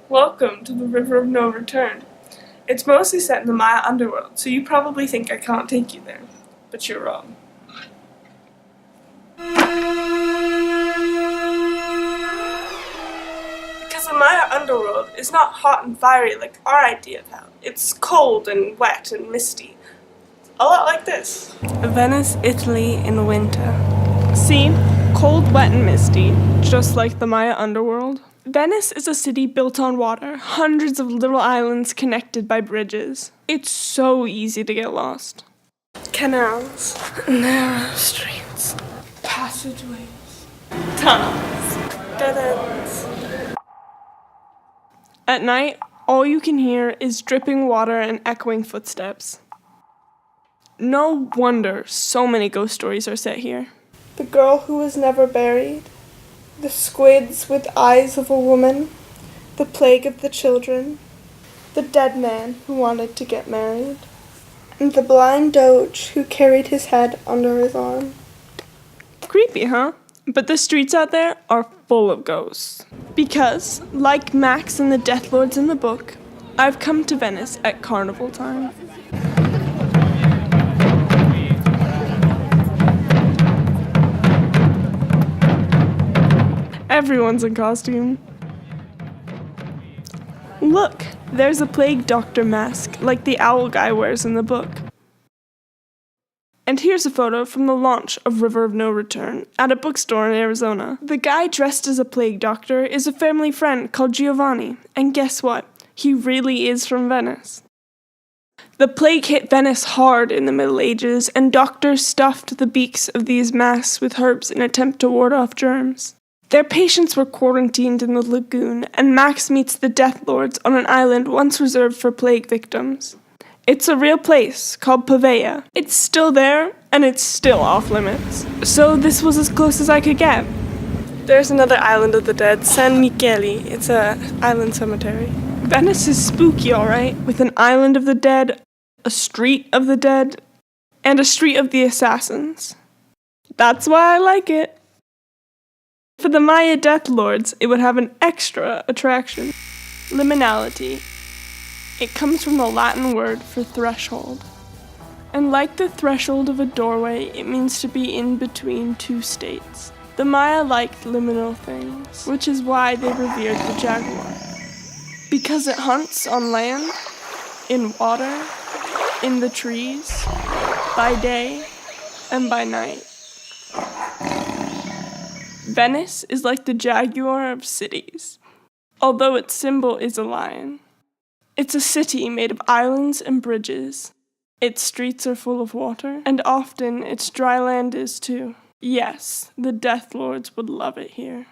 Welcome to the River of No Return. It's mostly set in the Maya underworld, so you probably think I can't take you there. But you're wrong. Because the Maya underworld is not hot and fiery like our idea of hell. It's cold and wet and misty. A lot like this. Venice, Italy in winter. See? Cold, wet, and misty, just like the Maya underworld. Venice is a city built on water, hundreds of little islands connected by bridges. It's so easy to get lost. Canals, narrow streets, passageways, tunnels, dead ends. At night, all you can hear is dripping water and echoing footsteps. No wonder so many ghost stories are set here. The girl who was never buried, the squids with eyes of a woman, the plague of the children, the dead man who wanted to get married, and the blind doge who carried his head under his arm. Creepy, huh? But the streets out there are full of ghosts. Because, like Max and the Death Lords in the book, I've come to Venice at carnival time. Everyone's in costume. Look, there's a plague doctor mask like the owl guy wears in the book. And here's a photo from the launch of River of No Return at a bookstore in Arizona. The guy dressed as a plague doctor is a family friend called Giovanni, and guess what? He really is from Venice. The plague hit Venice hard in the Middle Ages, and doctors stuffed the beaks of these masks with herbs in an attempt to ward off germs. Their patients were quarantined in the lagoon, and Max meets the Death Lords on an island once reserved for plague victims. It's a real place called Pavea. It's still there, and it's still off limits. So this was as close as I could get. There's another island of the dead, San Michele. It's an island cemetery. Venice is spooky, alright, with an island of the dead, a street of the dead, and a street of the assassins. That's why I like it. For the Maya Death Lords, it would have an extra attraction. Liminality. It comes from the Latin word for threshold. And like the threshold of a doorway, it means to be in between two states. The Maya liked liminal things, which is why they revered the jaguar. Because it hunts on land, in water, in the trees, by day, and by night. Venice is like the jaguar of cities, although its symbol is a lion. It's a city made of islands and bridges. Its streets are full of water, and often its dry land is too. Yes, the Death Lords would love it here.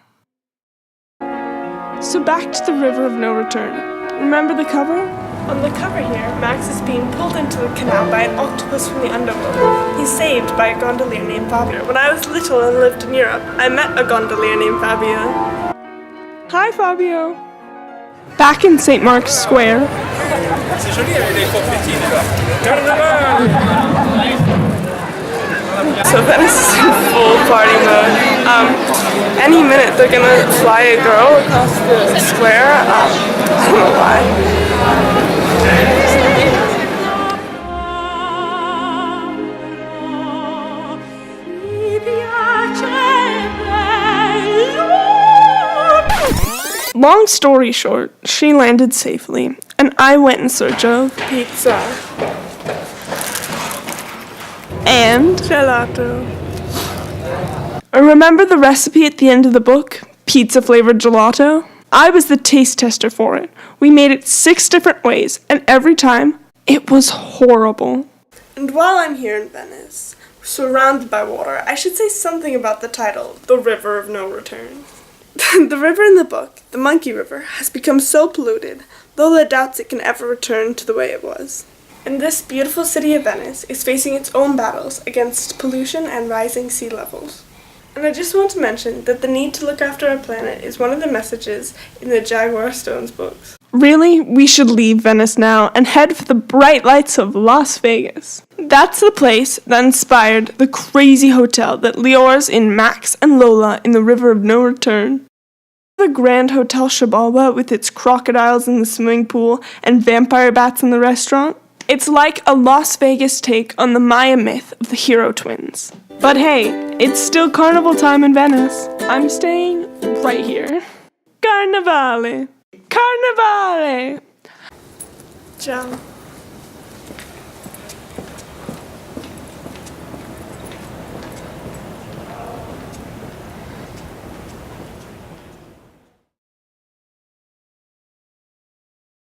So back to the River of No Return. Remember the cover? On the cover here, Max is being pulled into the canal by an octopus from the underworld. He's saved by a gondolier named Fabio. When I was little and lived in Europe, I met a gondolier named Fabio. Hi, Fabio. Back in St. Mark's Square. So Venice is in full party mode. Any minute they're gonna fly a girl across the square. I don't know why. Long story short, she landed safely, and I went in search of pizza and gelato. Remember the recipe at the end of the book? Pizza-flavored gelato? I was the taste tester for it. We made it 6 different ways, and every time, it was horrible. And while I'm here in Venice, surrounded by water, I should say something about the title, The River of No Return. The river in the book, the Monkey River, has become so polluted, Lola doubts it can ever return to the way it was. And this beautiful city of Venice is facing its own battles against pollution and rising sea levels. And I just want to mention that the need to look after our planet is one of the messages in the Jaguar Stones books. Really, we should leave Venice now and head for the bright lights of Las Vegas. That's the place that inspired the crazy hotel that lures in Max and Lola in the River of No Return. The Grand Hotel Xibalba with its crocodiles in the swimming pool and vampire bats in the restaurant. It's like a Las Vegas take on the Maya myth of the hero twins. But hey, it's still carnival time in Venice. I'm staying right here. Carnevale! Carnevale! Ciao.